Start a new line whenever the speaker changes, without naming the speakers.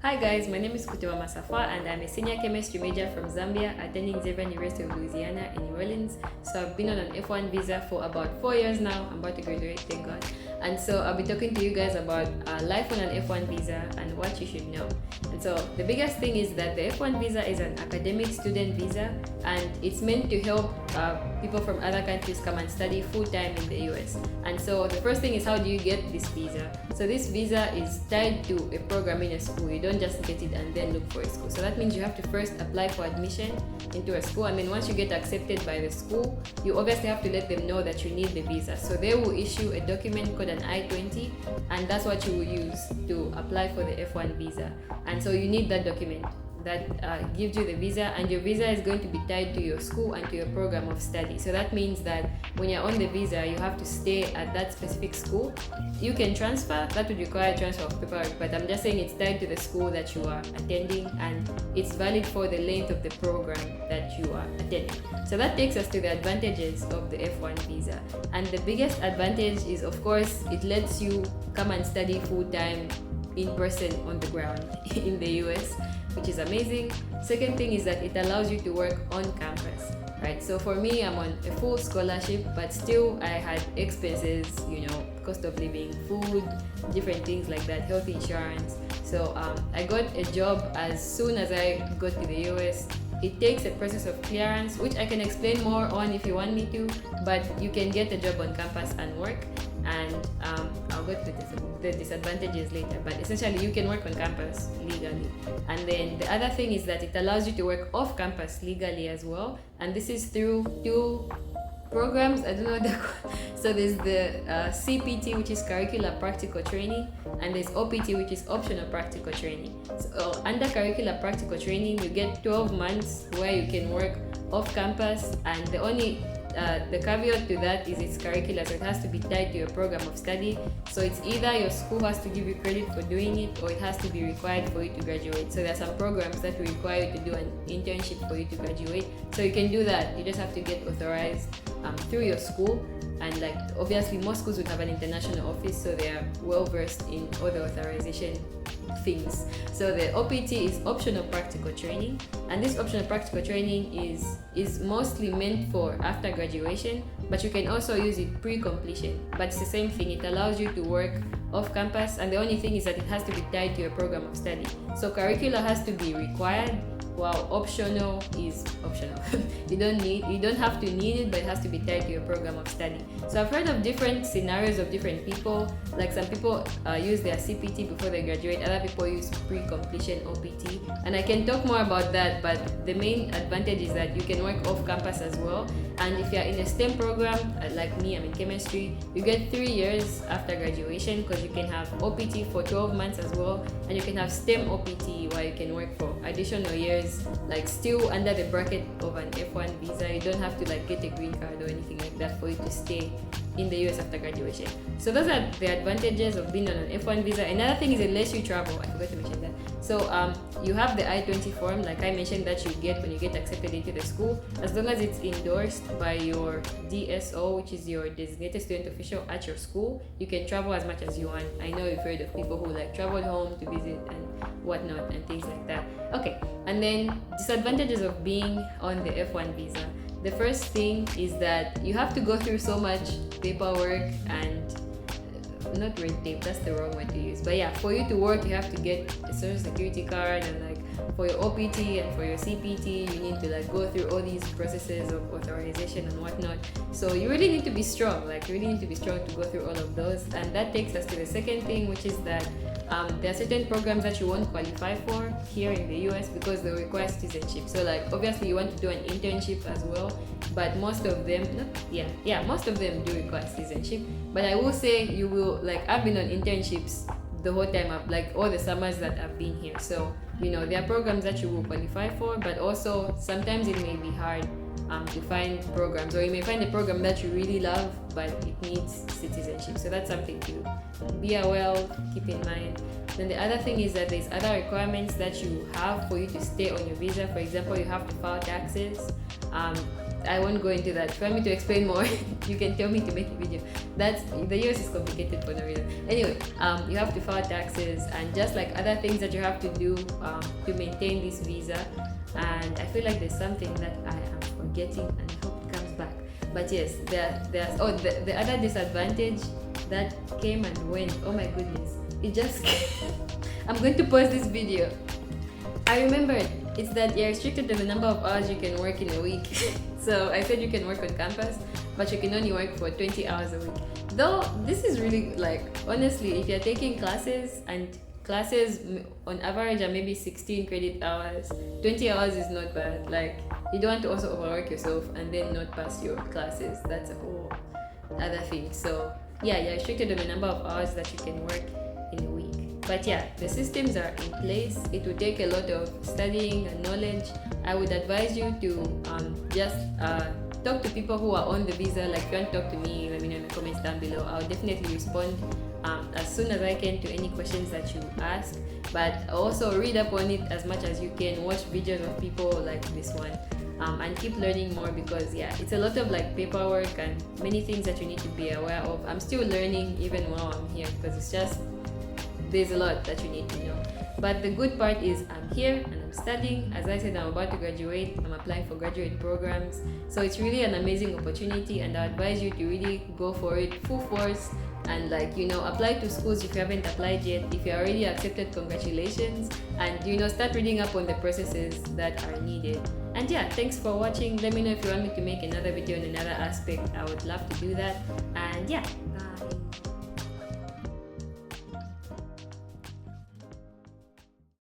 Hi guys, my name is Kutemwa Masafwa and I'm a senior chemistry major from Zambia attending Xavier University of Louisiana in New Orleans. So I've been on an F1 visa for about 4 years now. I'm about to graduate, thank God. And so I'll be talking to you guys about life on an F1 visa and what you should know. And so the biggest thing is that the F1 visa is an academic student visa and it's meant to help people from other countries come and study full-time in the US. And so the first thing is, how do you get this visa? So this visa is tied to a program in a school. You don't just get it and then look for a school. So that means you have to first apply for admission into a school, and then once you get accepted by the school, you obviously have to let them know that you need the visa. So they will issue a document called an I-20, and that's what you will use to apply for the F1 visa. And so you need that document that gives you the visa, and your visa is going to be tied to your school and to your program of study. So that means that when you're on the visa, you have to stay at that specific school. You can transfer, that would require transfer of paperwork, but I'm just saying it's tied to the school that you are attending, and it's valid for the length of the program that you are attending. So that takes us to the advantages of the F1 visa. And the biggest advantage is, of course, it lets you come and study full-time in person on the ground in the US, which is amazing. Second thing is that it allows you to work on campus, right? So for me, I'm on a full scholarship, but still I had expenses, cost of living, food, different things like that, health insurance. So I got a job as soon as I got to the US. It takes a process of clearance, which I can explain more on if you want me to, but you can get a job on campus and work. And I'll go to the disadvantages later, but essentially you can work on campus legally. And then the other thing is that it allows you to work off campus legally as well, and this is through two programs. I don't know so there's the CPT, which is curricular practical training, and there's OPT, which is optional practical training. So under curricular practical training, you get 12 months where you can work off campus, and the caveat to that is it's curricular, so it has to be tied to your program of study. So it's either your school has to give you credit for doing it, or it has to be required for you to graduate. So there are some programs that will require you to do an internship for you to graduate. So you can do that. You just have to get authorized through your school. And obviously most schools would have an international office, so they are well versed in all the authorization things. So the OPT is optional practical training, and this optional practical training is mostly meant for after graduation, but you can also use it pre-completion. But it's the same thing. It allows you to work off campus, and the only thing is that it has to be tied to your program of study. So curricular has to be required, while optional is optional. you don't have to need it, but it has to be tied to your program of study. So I've heard of different scenarios of different people. Like some people use their CPT before they graduate, other people use pre-completion OPT, and I can talk more about that, but the main advantage is that you can work off campus as well. And if you're in a STEM program, like me, I'm in chemistry, you get 3 years after graduation, because you can have OPT for 12 months as well, and you can have STEM OPT where you can work for additional years, still under the bracket of an F1 visa. You don't have to get a green card or anything like that for you to stay in the US after graduation. So those are the advantages of being on an F1 visa. Another thing is it lets you travel. I forgot to mention that. So you have the I-20 form, like I mentioned, that you get when you get accepted into the school. As long as it's endorsed by your DSO, which is your designated student official at your school, you can travel as much as you want. I know you've heard of people who travel home to visit and whatnot and things like that. Okay, and then disadvantages of being on the F1 visa. The first thing is that you have to go through so much paperwork and not red tape, that's the wrong word to use, but yeah, for you to work you have to get a social security card, and for your OPT and for your CPT you need to go through all these processes of authorization and whatnot. So you really need to be strong, to go through all of those. And that takes us to the second thing, which is that there are certain programs that you won't qualify for here in the US because they require citizenship. So obviously you want to do an internship as well, but most of them most of them do require citizenship. But I will say you will I've been on internships the whole time up, all the summers that I've been here. So there are programs that you will qualify for, but also sometimes it may be hard to find programs, or you may find a program that you really love but it needs citizenship. So that's something to be aware of, keep in mind. Then the other thing is that there's other requirements that you have for you to stay on your visa. For example, you have to file taxes. I won't go into that. If you want me to explain more, you can tell me to make a video. That's the US is complicated for no reason. Anyway, you have to file taxes and just like other things that you have to do to maintain this visa. And I feel like there's something that I am forgetting, and I hope it comes back. But yes, there's the other disadvantage that came and went. Oh my goodness, it just I'm going to pause this video. I remembered. It's that you're restricted to the number of hours you can work in a week. So I said you can work on campus, but you can only work for 20 hours a week. Though this is really like, honestly, if you're taking classes and classes on average are maybe 16 credit hours, 20 hours is not bad. Like, you don't want to also overwork yourself and then not pass your classes. That's a whole other thing. So yeah, you're restricted to the number of hours that you can work in a week. But yeah, the systems are in place. It will take a lot of studying and knowledge. I would advise you to just talk to people who are on the visa. Like, if you want to talk to me, let me know in the comments down below. I'll definitely respond as soon as I can to any questions that you ask. But also read up on it as much as you can. Watch videos of people like this one. And keep learning more, because yeah, it's a lot of like paperwork and many things that you need to be aware of. I'm still learning even while I'm here, because it's just, there's a lot that you need to know. But the good part is I'm here and I'm studying. As I said, I'm about to graduate. I'm applying for graduate programs. So it's really an amazing opportunity, and I advise you to really go for it full force and like, you know, apply to schools if you haven't applied yet. If you're already accepted, congratulations, and you know, start reading up on the processes that are needed. And yeah, thanks for watching. Let me know if you want me to make another video on another aspect. I would love to do that. And yeah,